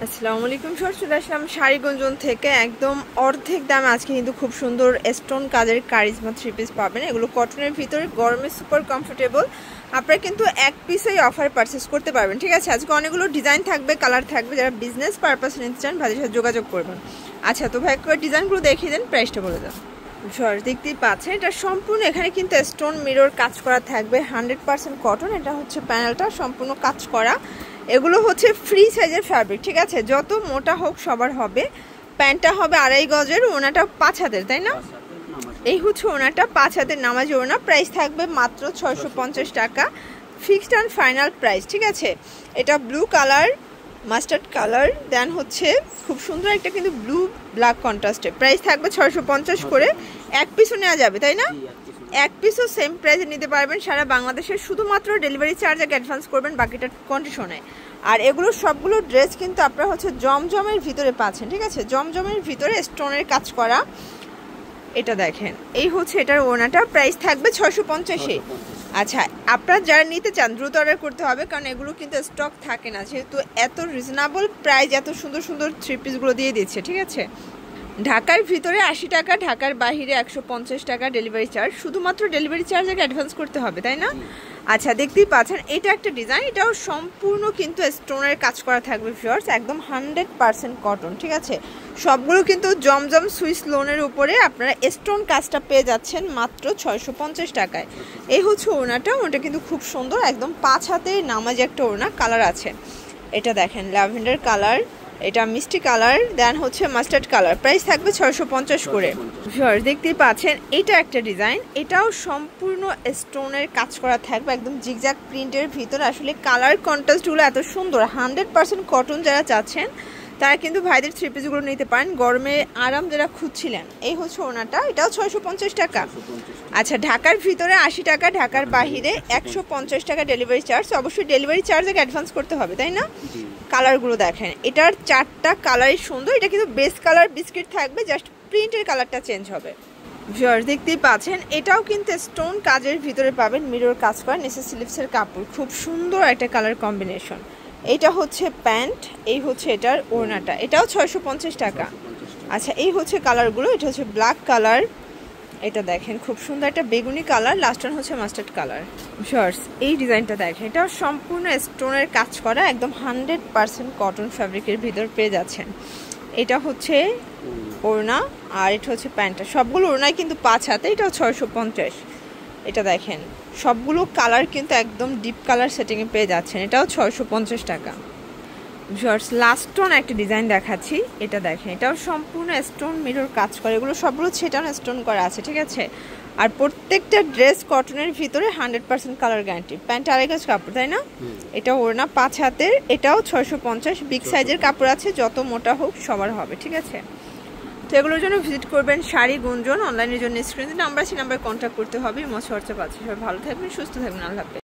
আসসালামু আলাইকুম সর চলে আসলাম শাড়িগঞ্জন থেকে একদম অর্ধেক দামে আজকে কিন্তু খুব সুন্দর স্টোন কাজের কারিজমা থ্রি পিস পাবেন। এগুলো কটনের ভিতরে গরমে সুপার কমফোর্টেবল। আপনারা কিন্তু এক পিসেই অফার পারচেস করতে পারবেন, ঠিক আছে। আজকে অনেকগুলো ডিজাইন থাকবে, কালার থাকবে। যারা বিজনেস পারপাস নিতে চান ভাইদের সাথে যোগাযোগ করবেন। আচ্ছা, তো ভাই ডিজাইনগুলো দেখিয়ে দেন, প্রাইসটা বলে দেন। সর দেখতেই পাচ্ছেন এটা সম্পূর্ণ এখানে কিন্তু স্টোন মিরর কাজ করা থাকবে, 100% কটন। এটা হচ্ছে প্যানেলটা সম্পূর্ণ কাজ করা। এগুলো হচ্ছে ফ্রি সাইজের ফ্যাব্রিক, ঠিক আছে। যত মোটা হোক সবার হবে। প্যান্টটা হবে 2.5 গজের, ওনাটা 5 হাতের, তাই না? এই হচ্ছে ওনাটা 5 হাতের নামাজি ওনা। প্রাইস থাকবে মাত্র 650 টাকা, ফিক্সড অ্যান্ড ফাইনাল প্রাইস, ঠিক আছে। এটা ব্লু কালার, মাস্টার্ড কালার, দেন হচ্ছে খুব সুন্দর একটা কিন্তু ব্লু ব্ল্যাক কন্ট্রাস্টে। প্রাইস থাকবে 650 করে। এক পিসও নেওয়া যাবে, তাই না? এক পিসও সেম প্রাইসে নিতে পারবেন সারা বাংলাদেশের। শুধুমাত্র ডেলিভারি চার্জ আগে অ্যাডভান্স করবেন, বাকিটা কন্ডিশনে। আর এগুলো সবগুলো ড্রেস কিন্তু আপনারা হচ্ছে জমজমের ভিতরে পাচ্ছেন, ঠিক আছে। জমজমের ভিতরে স্টোনের কাজ করা। এটা দেখেন, এই হচ্ছে এটার ওনাটা। প্রাইস থাকবে 650-এ। আচ্ছা, আপনারা যারা নিতে চান দ্রুত অর্ডার করতে হবে, কারণ এগুলো কিন্তু স্টক থাকে না। যেহেতু এত রিজনেবল প্রাইস, এত সুন্দর সুন্দর থ্রি পিসগুলো দিয়ে দিচ্ছে, ঠিক আছে। ঢাকার ভিতরে 80 টাকা, ঢাকার বাইরে 150 টাকা ডেলিভারি চার্জ। শুধুমাত্র ডেলিভারি চার্জ আগে অ্যাডভান্স করতে হবে, তাই না? আচ্ছা, দেখতেই পাচ্ছেন এটা একটা ডিজাইন। এটাও সম্পূর্ণ কিন্তু স্টোনের কাজ করা থাকবে ভিউয়ার্স, একদম 100% কটন, ঠিক আছে। সবগুলো কিন্তু জমজম সুইস লোনের উপরে আপনারা স্টোন কাজটা পেয়ে যাচ্ছেন মাত্র 650 টাকায়। এই হচ্ছে ওড়নাটা। ওটা কিন্তু খুব সুন্দর, একদম 5 হাতে নামাজ একটা ওড়না। কালার আছে, এটা দেখেন ল্যাভেন্ডার কালার, এটা মিষ্টি কালার, দেন হচ্ছে মাস্টার্ড কালার। প্রাইস থাকবে 650 করে। ভিউয়ার্স দেখতেই পাচ্ছেন এটা একটা ডিজাইন। এটাও সম্পূর্ণ স্টোনের কাজ করা থাকবে, একদম জিগজ্যাগ প্রিন্টের ভিতরে। আসলে কালার কন্ট্রাস্টগুলো এত সুন্দর। 100% কটন যারা চাচ্ছেন তারা কিন্তু ভাইদের থ্রি পিসগুলো নিতে পারেন, গরমে আরাম যারা খুঁজছিলেন। এই হচ্ছে ওনাটা, এটাও 650 টাকা। আচ্ছা, ঢাকার ভিতরে 80 টাকা, ঢাকার বাহিরে 150 টাকা ডেলিভারি চার্জ। অবশ্যই ডেলিভারি চার্জ আগে অ্যাডভান্স করতে হবে, তাই না? কালারগুলো দেখেন, এটার 4টা কালারই সুন্দর। এটা কিন্তু বেস কালার বিস্কিট থাকবে, জাস্ট প্রিন্টের কালারটা চেঞ্জ হবে। ভিউয়ার্স দেখতেই পাচ্ছেন এটাও কিন্তু স্টোন কাজের ভিতরে পাবেন, মিরর কাজ করা, নিচে স্লিভসের কাপড়। খুব সুন্দর একটা কালার কম্বিনেশন। এটা হচ্ছে প্যান্ট, এই হচ্ছে এটার ওড়নাটা। এটাও 650 টাকা। আচ্ছা, এই হচ্ছে কালারগুলো। এটা হচ্ছে ব্ল্যাক কালার, এটা দেখেন খুব সুন্দর একটা বেগুনি কালার, লাস্ট ওয়ান হচ্ছে মাস্টার্ড কালার। ভিউয়ার্স এই ডিজাইনটা দেখেন, এটাও সম্পূর্ণ স্টোনের কাজ করা, একদম 100% কটন ফ্যাব্রিকের ভিতর পেয়ে যাচ্ছেন। এটা হচ্ছে ওড়না, আর এটা হচ্ছে প্যান্টটা। সবগুলো ওড়নায় কিন্তু 5 হাতে। এটাও 650। এটা দেখেন সবগুলো কালার কিন্তু একদম ডিপ কালার সেটিংয়ে পেয়ে যাচ্ছেন। এটাও 650 টাকা। ভিউয়ার্স লাস্ট ওয়ান একটা ডিজাইন দেখাচ্ছি, এটা দেখেন। এটাও সম্পূর্ণ স্টোন মিরর কাজ করে। এগুলো সবগুলো ছেটানো স্টোন করা আছে, ঠিক আছে। আর প্রত্যেকটা ড্রেস কটনের ভিতরে 100% কালার গ্যারান্টি। প্যান্ট 2.5 গজ কাপড়, তাই না? এটা ওড়না 5 হাতের, এটাও 650। বিগ সাইজের কাপড় আছে, যত মোটা হোক সবার হবে, ঠিক আছে। তো এগুলোর জন্য ভিজিট করবেন শাড়িগঞ্জন। অনলাইনের জন্য স্ক্রিনে নাম্বার আছে, নাম্বার কন্ট্যাক্ট করতে হবে। হোয়াটসঅ্যাপ আছে। সবাই ভালো থাকবেন, সুস্থ থাকবেন, আল্লাহ হাফেজ।